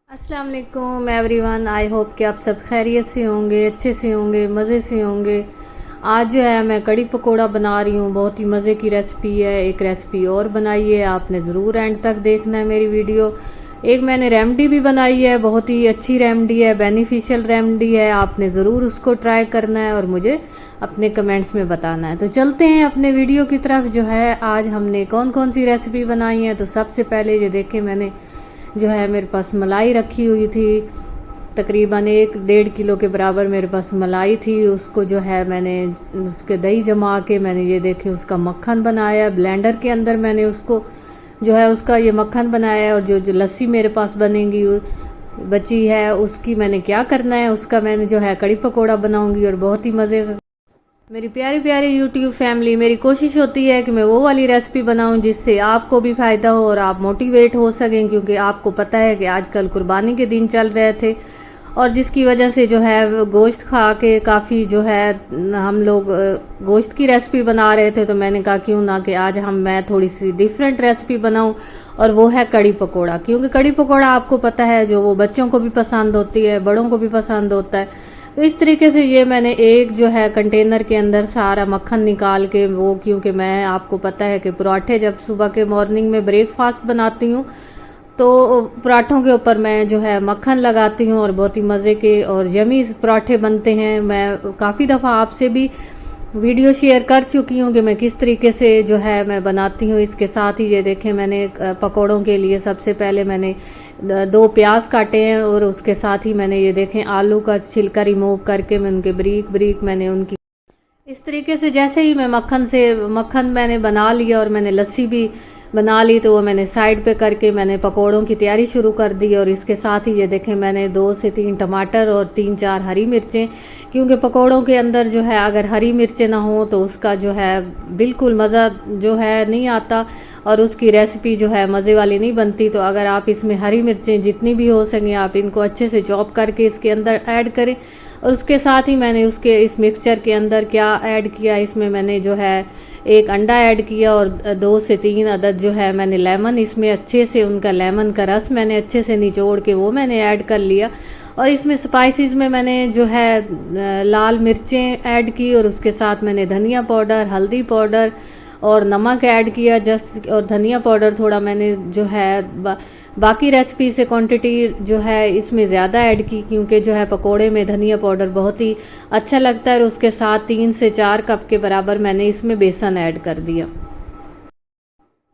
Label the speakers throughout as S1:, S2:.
S1: अस्सलाम वालेकुम everyone. I hope कि आप सब खैरियत से होंगे, अच्छे से होंगे, मज़े से होंगे। आज जो है मैं कड़ी पकोड़ा बना रही हूँ। बहुत ही मज़े की रेसिपी है। एक रेसिपी और बनाई है, आपने ज़रूर एंड तक देखना है मेरी वीडियो। एक मैंने रेमडी भी बनाई है, बहुत ही अच्छी रेमडी है, बेनिफिशियल रेमडी है। आपने ज़रूर उसको ट्राई करना है और मुझे अपने कमेंट्स में बताना है। तो चलते हैं अपने वीडियो की तरफ। जो है आज हमने कौन कौन सी रेसिपी बनाई है। तो सबसे पहले ये देखें, मैंने जो है मेरे पास मलाई रखी हुई थी, तकरीबन 1-1.5 किलो के बराबर मेरे पास मलाई थी। उसको जो है मैंने उसके दही जमा के मैंने ये देखे उसका मक्खन बनाया। ब्लेंडर के अंदर मैंने उसको जो है उसका ये मक्खन बनाया। और जो लस्सी मेरे पास बनेगी बची है उसकी मैंने क्या करना है, उसका मैंने जो है कड़ी पकोड़ा बनाऊंगी और बहुत ही मज़े। मेरी प्यारी प्यारी यूट्यूब फैमिली, मेरी कोशिश होती है कि मैं वो वाली रेसिपी बनाऊं जिससे आपको भी फ़ायदा हो और आप मोटिवेट हो सकें, क्योंकि आपको पता है कि आजकल कुर्बानी के दिन चल रहे थे और जिसकी वजह से जो है गोश्त खा के काफ़ी जो है हम लोग गोश्त की रेसिपी बना रहे थे। तो मैंने कहा क्यों ना कि आज मैं थोड़ी सी डिफरेंट रेसिपी बनाऊं, और वो है कड़ी पकोड़ा। क्योंकि कड़ी पकोड़ा आपको पता है जो वो बच्चों को भी पसंद होती है, बड़ों को भी पसंद होता है। तो इस तरीके से ये मैंने एक जो है कंटेनर के अंदर सारा मक्खन निकाल के वो, क्योंकि मैं आपको पता है कि पराठे जब सुबह के मॉर्निंग में ब्रेकफास्ट बनाती हूँ तो पराठों के ऊपर मैं जो है मक्खन लगाती हूँ और बहुत ही मज़े के और यमी पराठे बनते हैं। मैं काफ़ी दफ़ा आपसे भी वीडियो शेयर कर चुकी हूँ कि मैं किस तरीके से जो है मैं बनाती हूँ। इसके साथ ही ये देखें, मैंने पकौड़ों के लिए सबसे पहले मैंने 2 प्याज काटे हैं और उसके साथ ही मैंने ये देखें आलू का छिलका रिमूव करके मैं उनके ब्रीक ब्रीक मैंने उनकी इस तरीके से जैसे ही मैं मक्खन मैंने बना लिया और मैंने लस्सी भी बना ली, तो वो मैंने साइड पे करके मैंने पकोड़ों की तैयारी शुरू कर दी। और इसके साथ ही ये देखें मैंने 2 से 3 टमाटर और 3-4 हरी मिर्चें, क्योंकि पकोड़ों के अंदर जो है अगर हरी मिर्चें ना हो तो उसका जो है बिल्कुल मज़ा जो है नहीं आता और उसकी रेसिपी जो है मज़े वाली नहीं बनती। तो अगर आप इसमें हरी मिर्चें जितनी भी हो सकें आप इनको अच्छे से चॉप करके इसके अंदर ऐड करें। और उसके साथ ही मैंने उसके इस मिक्सचर के अंदर क्या ऐड किया, इसमें मैंने जो है 1 अंडा ऐड किया और 2 से 3 अदद जो है मैंने लेमन, इसमें अच्छे से उनका लेमन का रस मैंने अच्छे से निचोड़ के वो मैंने ऐड कर लिया। और इसमें स्पाइसेस में मैंने जो है लाल मिर्चें ऐड की और उसके साथ मैंने धनिया पाउडर, हल्दी पाउडर और नमक ऐड किया जस्ट। और धनिया पाउडर थोड़ा मैंने जो है बाकी रेसिपी से क्वांटिटी जो है इसमें ज़्यादा ऐड की, क्योंकि जो है पकोड़े में धनिया पाउडर बहुत ही अच्छा लगता है। और उसके साथ 3 से 4 कप के बराबर मैंने इसमें बेसन ऐड कर दिया।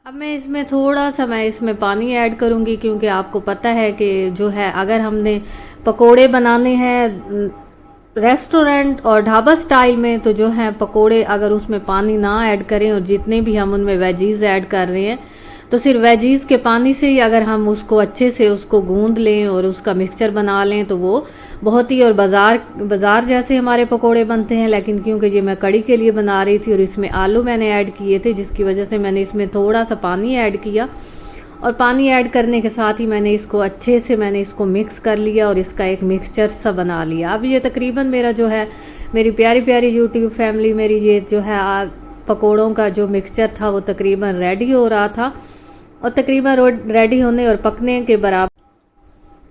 S1: अब मैं इसमें पानी ऐड करूँगी, क्योंकि आपको पता है कि जो है अगर हमने पकोड़े बनाने हैं रेस्टोरेंट और ढाबा स्टाइल में, तो जो है पकोड़े अगर उसमें पानी ना ऐड करें और जितने भी हम उनमें वेजीज़ ऐड कर रहे हैं तो सिर्फ वेजीज़ के पानी से ही अगर हम उसको अच्छे से उसको गूंद लें और उसका मिक्सचर बना लें तो वो बहुत ही और बाज़ार जैसे हमारे पकोड़े बनते हैं। लेकिन क्योंकि ये मैं कड़ी के लिए बना रही थी और इसमें आलू मैंने ऐड किए थे, जिसकी वजह से मैंने इसमें थोड़ा सा पानी ऐड किया। और पानी ऐड करने के साथ ही मैंने इसको अच्छे से मिक्स कर लिया और इसका एक मिक्सचर सा बना लिया। अब ये तकरीबन मेरा जो है मेरी प्यारी प्यारी यूट्यूब फैमिली, मेरी ये जो है पकोड़ों का जो मिक्सचर था वो तकरीबन रेडी हो रहा था और तकरीबन रेडी होने और पकने के बराबर।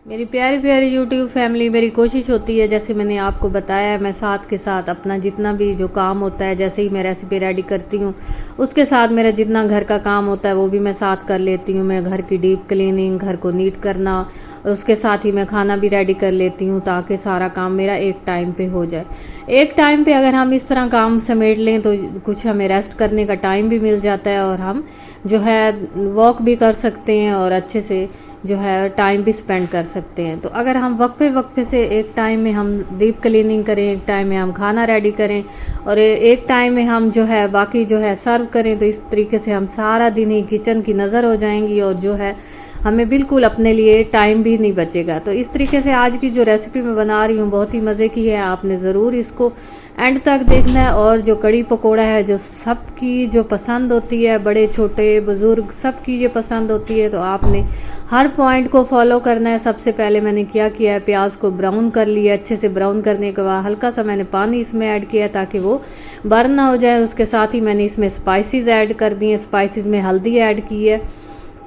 S1: मेरी प्यारी प्यारी यूट्यूब फैमिली, मेरी कोशिश होती है जैसे मैंने आपको बताया, मैं साथ के साथ अपना जितना भी जो काम होता है, जैसे ही मैं रेसिपी रेडी करती हूँ उसके साथ मेरा जितना घर का काम होता है वो भी मैं साथ कर लेती हूँ। मैं घर की डीप क्लीनिंग, घर को नीट करना और उसके साथ ही मैं खाना भी रेडी कर लेती हूँ, ताकि सारा काम मेरा एक टाइम पे हो जाए। एक टाइम पे अगर हम इस तरह काम समेट लें तो कुछ हमें रेस्ट करने का टाइम भी मिल जाता है और हम जो है वॉक भी कर सकते हैं और अच्छे से जो है टाइम भी स्पेंड कर सकते हैं। तो अगर हम वक्फे से एक टाइम में हम डीप क्लीनिंग करें, एक टाइम में हम खाना रेडी करें और एक टाइम में हम जो है बाकी जो है सर्व करें, तो इस तरीके से हम सारा दिन ही किचन की नज़र हो जाएंगी और जो है हमें बिल्कुल अपने लिए टाइम भी नहीं बचेगा। तो इस तरीके से आज की जो रेसिपी मैं बना रही हूँ बहुत ही मज़े की है, आपने ज़रूर इसको एंड तक देखना है। और जो कड़ी पकोड़ा है जो सबकी जो पसंद होती है, बड़े छोटे बुज़ुर्ग सबकी ये पसंद होती है, तो आपने हर पॉइंट को फॉलो करना है। सबसे पहले मैंने क्या किया है, प्याज को ब्राउन कर लिया। अच्छे से ब्राउन करने के बाद हल्का सा मैंने पानी इसमें ऐड किया ताकि वो बर्न ना हो जाए। उसके साथ ही मैंने इसमें स्पाइसेस ऐड कर दिए। स्पाइसेस में हल्दी ऐड की है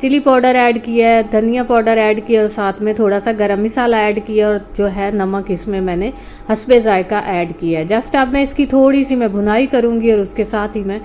S1: चिली पाउडर ऐड किया है, धनिया पाउडर ऐड किया और साथ में थोड़ा सा गरम मसाला ऐड किया और जो है नमक इसमें मैंने हस्बे जायका ऐड किया है। जस्ट अब मैं इसकी थोड़ी सी मैं भुनाई करूँगी और उसके साथ ही मैं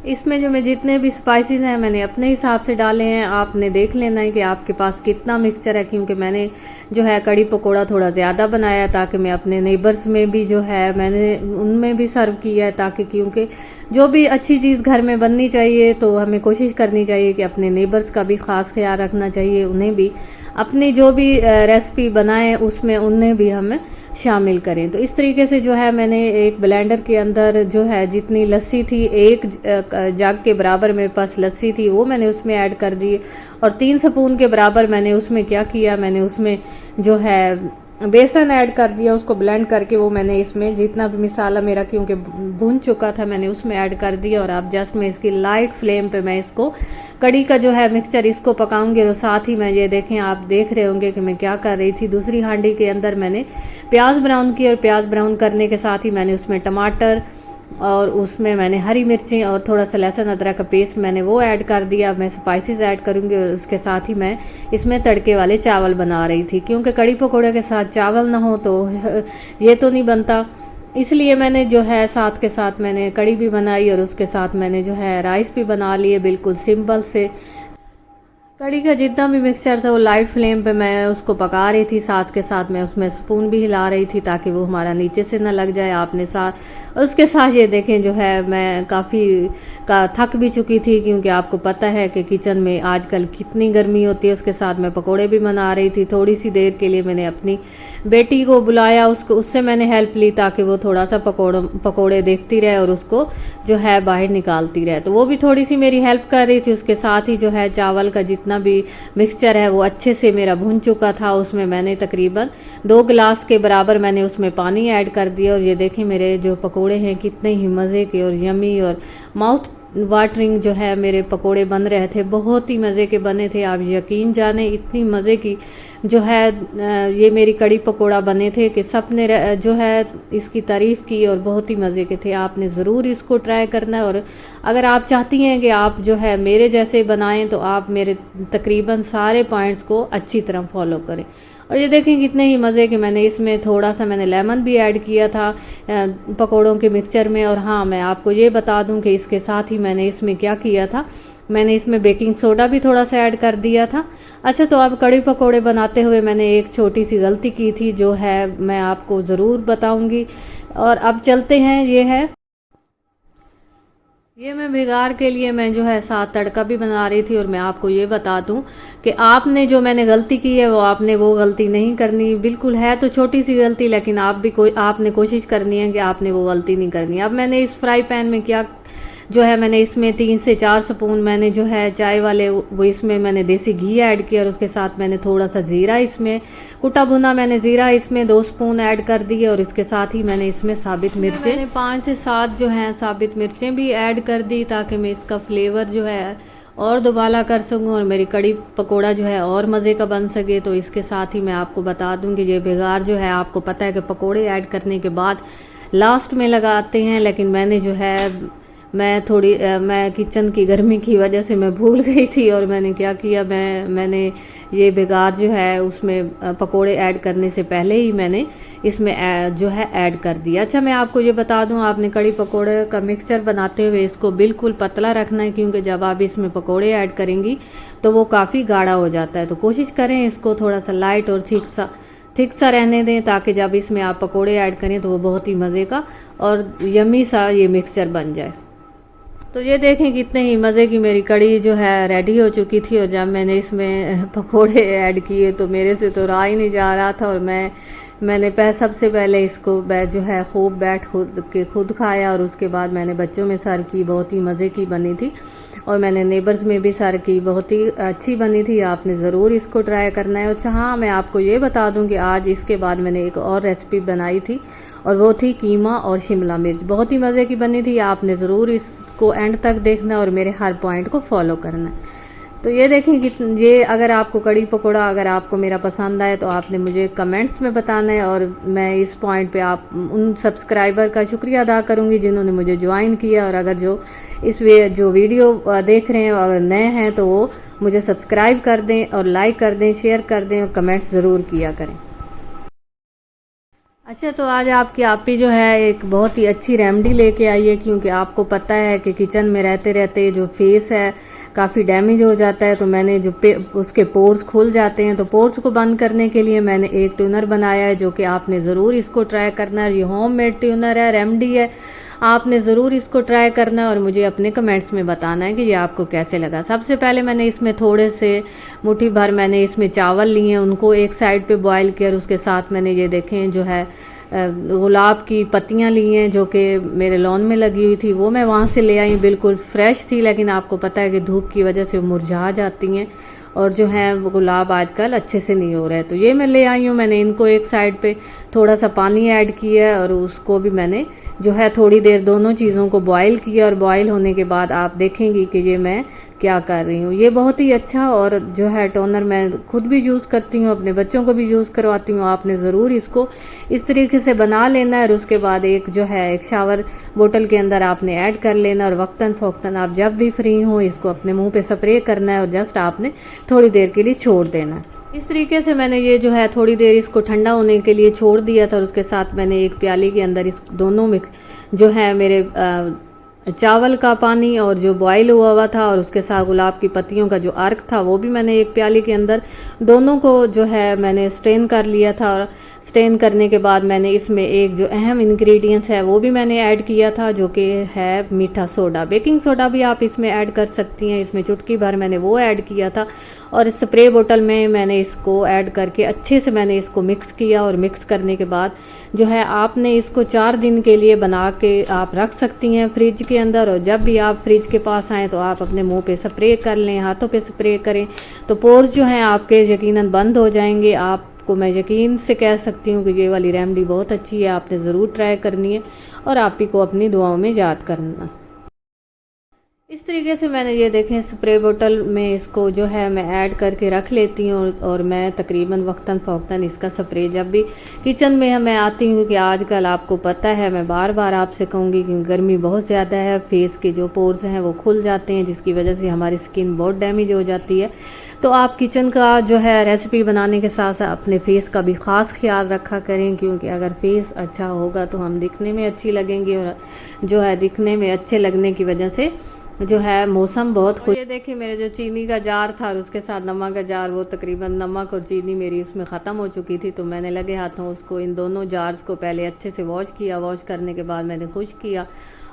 S1: इसमें जो मैं जितने भी स्पाइसेस हैं मैंने अपने हिसाब से डाले हैं। आपने देख लेना है कि आपके पास कितना मिक्सचर है, क्योंकि मैंने जो है कड़ी पकोड़ा थोड़ा ज़्यादा बनाया ताकि मैं अपने नेबर्स में भी जो है मैंने उनमें भी सर्व किया है, ताकि क्योंकि जो भी अच्छी चीज़ घर में बननी चाहिए तो हमें कोशिश करनी चाहिए कि अपने नेबर्स का भी ख़ास ख्याल रखना चाहिए, उन्हें भी अपनी जो भी रेसिपी बनाएं उसमें उन्हें भी हमें शामिल करें। तो इस तरीके से जो है मैंने एक ब्लेंडर के अंदर जो है जितनी लस्सी थी, एक जग के बराबर मेरे पास लस्सी थी, वो मैंने उसमें ऐड कर दी और 3 स्पून के बराबर मैंने उसमें क्या किया, मैंने उसमें जो है बेसन ऐड कर दिया, उसको ब्लेंड करके वो मैंने इसमें जितना भी मसाला मेरा क्योंकि भून चुका था मैंने उसमें ऐड कर दिया। और अब जस्ट मैं इसकी लाइट फ्लेम पे मैं इसको कड़ी का जो है मिक्सचर इसको पकाऊंगी। और साथ ही मैं ये देखें, आप देख रहे होंगे कि मैं क्या कर रही थी, दूसरी हांडी के अंदर मैंने प्याज ब्राउन की और प्याज ब्राउन करने के साथ ही मैंने उसमें टमाटर और उसमें मैंने हरी मिर्चें और थोड़ा सा लहसुन अदरक का पेस्ट मैंने वो ऐड कर दिया। मैं स्पाइसेस ऐड करूँगी और उसके साथ ही मैं इसमें तड़के वाले चावल बना रही थी, क्योंकि कड़ी पकौड़े के साथ चावल ना हो तो ये तो नहीं बनता, इसलिए मैंने जो है साथ के साथ मैंने कड़ी भी बनाई और उसके साथ मैंने जो है राइस भी बना लिए बिल्कुल सिंपल से। कड़ी का जितना भी मिक्सचर था वो लाइट फ्लेम पे मैं उसको पका रही थी, साथ के साथ मैं उसमें स्पून भी हिला रही थी ताकि वो हमारा नीचे से ना लग जाए आपने साथ। और उसके साथ ये देखें जो है मैं काफ़ी थक भी चुकी थी, क्योंकि आपको पता है कि किचन में आजकल कितनी गर्मी होती है। उसके साथ मैं पकोड़े भी बना रही थी। थोड़ी सी देर के लिए मैंने अपनी बेटी को बुलाया, उससे मैंने हेल्प ली ताकि वो थोड़ा सा पकोड़े देखती रहे और उसको जो है बाहर निकालती रहे, तो वो भी थोड़ी सी मेरी हेल्प कर रही थी। उसके साथ ही जो है चावल का जितना भी मिक्सचर है वो अच्छे से मेरा भुन चुका था, उसमें मैंने तकरीबन 2 गिलास के बराबर मैंने उसमें पानी ऐड कर दिया। और ये देखें मेरे जो पकोड़े हैं कितने ही मज़े के और यमी और माउथ वाटरिंग जो है मेरे पकोड़े बन रहे थे, बहुत ही मज़े के बने थे। आप यकीन जाने इतनी मज़े की जो है ये मेरी कड़ी पकोड़ा बने थे कि सब ने जो है इसकी तारीफ़ की और बहुत ही मज़े के थे। आपने ज़रूर इसको ट्राई करना है और अगर आप चाहती हैं कि आप जो है मेरे जैसे बनाएं तो आप मेरे तकरीबन सारे पॉइंट्स को अच्छी तरह फॉलो करें। और ये देखें कितने ही मज़े के मैंने इसमें थोड़ा सा मैंने लेमन भी ऐड किया था पकोड़ों के मिक्सचर में। और हाँ, मैं आपको ये बता दूं कि इसके साथ ही मैंने इसमें क्या किया था, मैंने इसमें बेकिंग सोडा भी थोड़ा सा ऐड कर दिया था। अच्छा, तो अब कड़ी पकोड़े बनाते हुए मैंने एक छोटी सी गलती की थी जो है मैं आपको ज़रूर बताऊंगी। और अब चलते हैं, ये मैं भिगार के लिए मैं जो है साथ तड़का भी बना रही थी। और मैं आपको ये बता दूं कि आपने जो मैंने गलती की है वो आपने वो गलती नहीं करनी, बिल्कुल है तो छोटी सी गलती, लेकिन आपने कोशिश करनी है कि आपने वो गलती नहीं करनी। अब मैंने इस फ्राई पैन में क्या जो है मैंने इसमें 3 से 4 स्पून मैंने जो है चाय वाले वो इसमें मैंने देसी घी ऐड किया और उसके साथ मैंने थोड़ा सा ज़ीरा इसमें कुटा भुना मैंने ज़ीरा इसमें 2 स्पून ऐड कर दिए। और इसके साथ ही मैंने इसमें साबित मिर्चें मैंने 5 से 7 जो हैं साबित मिर्चें भी ऐड कर दी ताकि मैं इसका फ्लेवर जो है और दोबारा कर सकूँ और मेरी कड़ी पकोड़ा जो है और मज़े का बन सके। तो इसके साथ ही मैं आपको बता दूँ कि ये भिगार जो है आपको पता है कि पकोड़े ऐड करने के बाद लास्ट में लगाते हैं, लेकिन मैंने जो है मैं किचन की गर्मी की वजह से मैं भूल गई थी और मैंने क्या किया, मैंने ये बेगार जो है उसमें पकोड़े ऐड करने से पहले ही मैंने इसमें जो है ऐड कर दिया। अच्छा, मैं आपको ये बता दूं, आपने कड़ी पकोड़े का मिक्सचर बनाते हुए इसको बिल्कुल पतला रखना है, क्योंकि जब आप इसमें पकोड़े ऐड करेंगी तो वो काफ़ी गाढ़ा हो जाता है। तो कोशिश करें इसको थोड़ा सा लाइट और थिक सा रहने दें ताकि जब इसमें आप पकोड़े ऐड करें तो वो बहुत ही मज़े का और यमी सा ये मिक्सचर बन जाए। तो ये देखें कितने ही मज़े की मेरी कड़ी जो है रेडी हो चुकी थी। और जब मैंने इसमें पकोड़े ऐड किए तो मेरे से तो रहा ही नहीं जा रहा था और मैंने सबसे पहले इसको जो है खूब बैठ खुद खाया और उसके बाद मैंने बच्चों में सर्व की, बहुत ही मज़े की बनी थी। और मैंने नेबर्स में भी सर्व की, बहुत ही अच्छी बनी थी। आपने ज़रूर इसको ट्राई करना है। अच्छा हाँ, मैं आपको ये बता दूं कि आज इसके बाद मैंने एक और रेसिपी बनाई थी और वो थी कीमा और शिमला मिर्च, बहुत ही मज़े की बनी थी। आपने ज़रूर इसको एंड तक देखना और मेरे हर पॉइंट को फॉलो करना है। तो ये देखें कि ये अगर आपको कड़ी पकोड़ा अगर आपको मेरा पसंद आए तो आपने मुझे कमेंट्स में बताना है। और मैं इस पॉइंट पे आप उन सब्सक्राइबर का शुक्रिया अदा करूँगी जिन्होंने मुझे ज्वाइन किया। और अगर जो वीडियो देख रहे हैं अगर नए हैं तो वो मुझे सब्सक्राइब कर दें और लाइक कर दें, शेयर कर दें और कमेंट्स ज़रूर किया करें। अच्छा, तो आज आपकी आपी जो है एक बहुत ही अच्छी रेमेडी लेके आई है, क्योंकि आपको पता है कि किचन में रहते रहते जो फेस है काफ़ी डैमेज हो जाता है। तो मैंने उसके पोर्स खुल जाते हैं, तो पोर्स को बंद करने के लिए मैंने एक ट्यूनर बनाया है, जो कि आपने ज़रूर इसको ट्राई करना है। ये होममेड ट्यूनर है, रेमेडी है, आपने ज़रूर इसको ट्राई करना है और मुझे अपने कमेंट्स में बताना है कि ये आपको कैसे लगा। सबसे पहले मैंने इसमें थोड़े से मुट्ठी भर मैंने इसमें चावल लिए हैं, उनको एक साइड पे बॉईल किया। और उसके साथ मैंने ये देखें जो है गुलाब की पत्तियां ली हैं, जो कि मेरे लॉन में लगी हुई थी, वो मैं वहाँ से ले आई। बिल्कुल फ्रेश थी, लेकिन आपको पता है कि धूप की वजह से वो मुरझा जाती हैं और जो है वो गुलाब आजकल अच्छे से नहीं हो रहे हैं। तो ये मैं ले आई हूँ। मैंने इनको एक साइड पे थोड़ा सा पानी ऐड किया है और उसको भी मैंने जो है थोड़ी देर दोनों चीज़ों को बॉईल किया। और बॉईल होने के बाद आप देखेंगी कि ये मैं क्या कर रही हूँ। ये बहुत ही अच्छा और जो है टोनर मैं खुद भी यूज़ करती हूँ, अपने बच्चों को भी यूज़ करवाती हूँ। आपने ज़रूर इसको इस तरीके से बना लेना है। और उसके बाद एक शावर बोतल के अंदर आपने ऐड कर लेना और वक्तन फ़ौक्तन आप जब भी फ्री हो इसको अपने मुंह पे स्प्रे करना है और जस्ट आपने थोड़ी देर के लिए छोड़ देना है। इस तरीके से मैंने ये जो है थोड़ी देर इसको ठंडा होने के लिए छोड़ दिया था। और उसके साथ मैंने एक प्याली के अंदर इस दोनों में जो है मेरे चावल का पानी और जो बॉईल हुआ था और उसके साथ गुलाब की पत्तियों का जो अर्क था वो भी मैंने एक प्याली के अंदर दोनों को जो है मैंने स्ट्रेन कर लिया था। और स्ट्रेन करने के बाद मैंने इसमें एक जो अहम इंग्रेडिएंट्स है वो भी मैंने ऐड किया था, जो कि है मीठा सोडा। बेकिंग सोडा भी आप इसमें ऐड कर सकती हैं, इसमें चुटकी भर मैंने वो ऐड किया था। और स्प्रे बोतल में मैंने इसको ऐड करके अच्छे से मैंने इसको मिक्स किया। और मिक्स करने के बाद जो है आपने इसको 4 दिन के लिए बना के आप रख सकती हैं फ्रिज के अंदर। और जब भी आप फ्रिज के पास आएँ तो आप अपने मुंह पे स्प्रे कर लें, हाथों पे स्प्रे करें, तो पोर्स जो हैं आपके यकीनन बंद हो जाएंगे। आपको मैं यकीन से कह सकती हूँ कि ये वाली रेमेडी बहुत अच्छी है, आपने ज़रूर ट्राई करनी है और आप ही को अपनी दुआओं में याद करना। इस तरीके से मैंने ये देखें स्प्रे बोतल में इसको जो है मैं ऐड करके रख लेती हूँ। और मैं तकरीबन वक्तन फ़ौक्तन इसका स्प्रे जब भी किचन में मैं आती हूँ, कि आजकल आपको पता है मैं बार बार आपसे कहूँगी कि गर्मी बहुत ज़्यादा है, फेस के जो पोर्स हैं वो खुल जाते हैं, जिसकी वजह से हमारी स्किन बहुत डैमेज हो जाती है। तो आप किचन का जो है रेसिपी बनाने के साथ साथ अपने फेस का भी ख़ास ख्याल रखा करें, क्योंकि अगर फेस अच्छा होगा तो हम दिखने में अच्छी लगेंगी। और जो है दिखने में अच्छे लगने की वजह से जो है मौसम बहुत खुश। ये देखिए मेरे जो चीनी का जार था और उसके साथ नमक का जार, वो तकरीबन नमक और चीनी मेरी उसमें ख़त्म हो चुकी थी। तो मैंने लगे हाथों उसको इन दोनों जार्स को पहले अच्छे से वॉश किया। वॉश करने के बाद मैंने खुश किया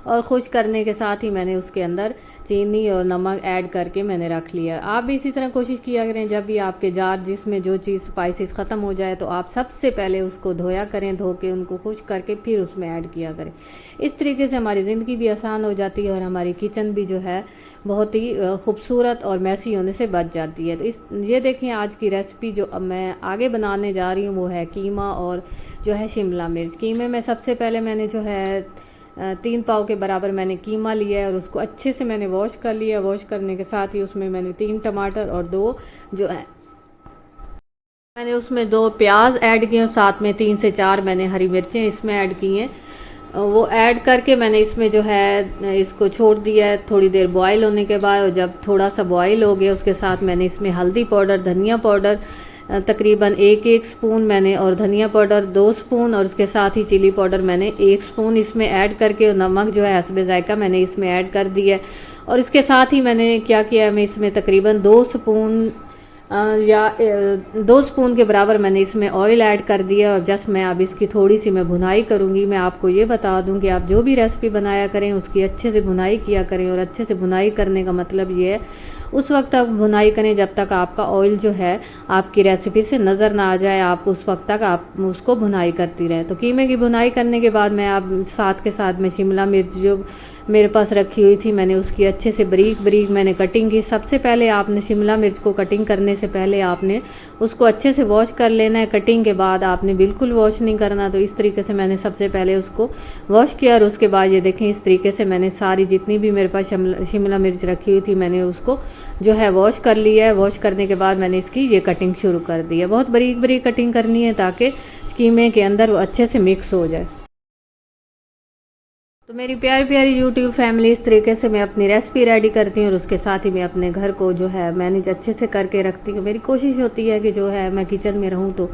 S1: और खुश करने के साथ ही मैंने उसके अंदर चीनी और नमक ऐड करके मैंने रख लिया। आप भी इसी तरह कोशिश किया करें, जब भी आपके जार जिसमें जो चीज़ स्पाइसेस ख़त्म हो जाए तो आप सबसे पहले उसको धोया करें, धो के उनको खुश करके फिर उसमें ऐड किया करें। इस तरीके से हमारी ज़िंदगी भी आसान हो जाती है और हमारी किचन भी जो है बहुत ही खूबसूरत और मैसी होने से बच जाती है। तो ये देखें आज की रेसिपी जो अब मैं आगे बनाने जा रही हूँ वो है कीमा और जो है शिमला मिर्च। कीमे में सबसे पहले मैंने जो है 3 पाव के बराबर मैंने कीमा लिया है और उसको अच्छे से मैंने वॉश कर लिया। वॉश करने के साथ ही उसमें मैंने 3 टमाटर और 2 जो है मैंने उसमें 2 प्याज ऐड किए और साथ में 3 से 4 मैंने हरी मिर्चें इसमें ऐड की हैं। वो ऐड करके मैंने इसमें जो है इसको छोड़ दिया है थोड़ी देर बॉईल होने के बाद। और जब थोड़ा सा बॉईल हो गया उसके साथ मैंने इसमें हल्दी पाउडर, धनिया पाउडर तकरीबन 1 स्पून मैंने और धनिया पाउडर 2 स्पून और उसके साथ ही चिली पाउडर मैंने 1 स्पून इसमें ऐड करके और नमक जो है हस्बे ज़ायका मैंने इसमें ऐड कर दिया है। और इसके साथ ही मैंने क्या किया है, मैं इसमें तकरीबन 2 स्पून या 2 स्पून के बराबर मैंने इसमें ऑयल ऐड कर दिया। और जस्ट मैं अब इसकी थोड़ी सी मैं भुनाई करूँगी। मैं आपको ये बता दूँ कि आप जो भी रेसिपी बनाया करें उसकी अच्छे से भुनाई किया करें। और अच्छे से भुनाई करने का मतलब ये है उस वक्त तक भुनाई करें जब तक आपका ऑयल जो है आपकी रेसिपी से नज़र ना आ जाए। आप उस वक्त तक आप उसको भुनाई करती रहें। तो कीमे की भुनाई करने के बाद मैं अब साथ के साथ मैं शिमला मिर्च जो मेरे पास रखी हुई थी, मैंने उसकी अच्छे से बारीक बारीक मैंने कटिंग की। सबसे पहले आपने शिमला मिर्च को कटिंग करने से पहले आपने उसको अच्छे से वॉश कर लेना है। कटिंग के बाद आपने बिल्कुल वॉश नहीं करना। तो इस तरीके से मैंने सबसे पहले उसको वॉश किया और उसके बाद ये देखें इस तरीके से मैंने सारी जितनी भी मेरे पास शिमला मिर्च रखी हुई थी मैंने उसको जो है वॉश कर लिया है। वॉश करने के बाद मैंने इसकी ये कटिंग शुरू कर दी है। बहुत बारीक बारीक कटिंग करनी है ताकि कीमे के अंदर वो अच्छे से मिक्स हो जाए। तो मेरी प्यारी प्यारी यूट्यूब फैमिली, इस तरीके से मैं अपनी रेसिपी रेडी करती हूँ और उसके साथ ही मैं अपने घर को जो है मैनेज अच्छे से करके रखती हूँ। मेरी कोशिश होती है कि जो है मैं किचन में रहूँ तो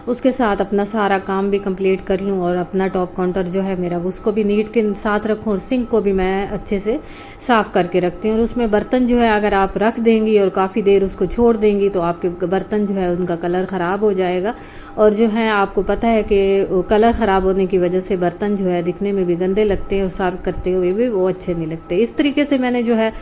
S1: उसके साथ अपना सारा काम भी कंप्लीट कर लूँ और अपना टॉप काउंटर जो है मेरा उसको भी नीट के साथ रखूँ और सिंक को भी मैं अच्छे से साफ़ करके रखती हूँ। और उसमें बर्तन जो है अगर आप रख देंगी और काफ़ी देर उसको छोड़ देंगी तो आपके बर्तन जो है उनका कलर ख़राब हो जाएगा और जो है आपको पता है कि कलर ख़राब होने की वजह से बर्तन जो है दिखने में भी गंदे लगते हैं और सर्व करते हुए भी वो अच्छे नहीं लगते। इस तरीके से मैंने जो है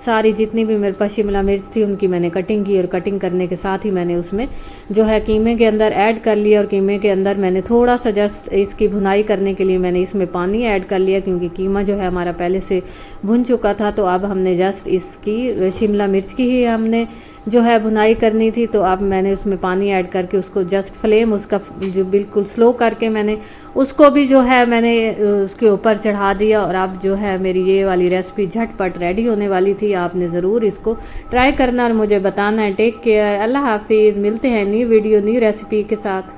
S1: सारी जितनी भी मेरे पास शिमला मिर्च थी उनकी मैंने कटिंग की और कटिंग करने के साथ ही मैंने उसमें जो है कीमे के अंदर ऐड कर लिया और कीमे के अंदर मैंने थोड़ा सा जस्ट इसकी भुनाई करने के लिए मैंने इसमें पानी ऐड कर लिया क्योंकि कीमा जो है हमारा पहले से भुन चुका था। तो अब हमने जस्ट इसकी शिमला मिर्च की ही हमने जो है भुनाई करनी थी। तो अब मैंने उसमें पानी ऐड करके उसको जस्ट फ्लेम उसका जो बिल्कुल स्लो करके मैंने उसको भी जो है मैंने उसके ऊपर चढ़ा दिया। और अब जो है मेरी ये वाली रेसिपी झटपट रेडी होने वाली थी। आपने ज़रूर इसको ट्राई करना और मुझे बताना है। टेक केयर, अल्लाह हाफिज़। मिलते हैं न्यू वीडियो न्यू रेसिपी के साथ।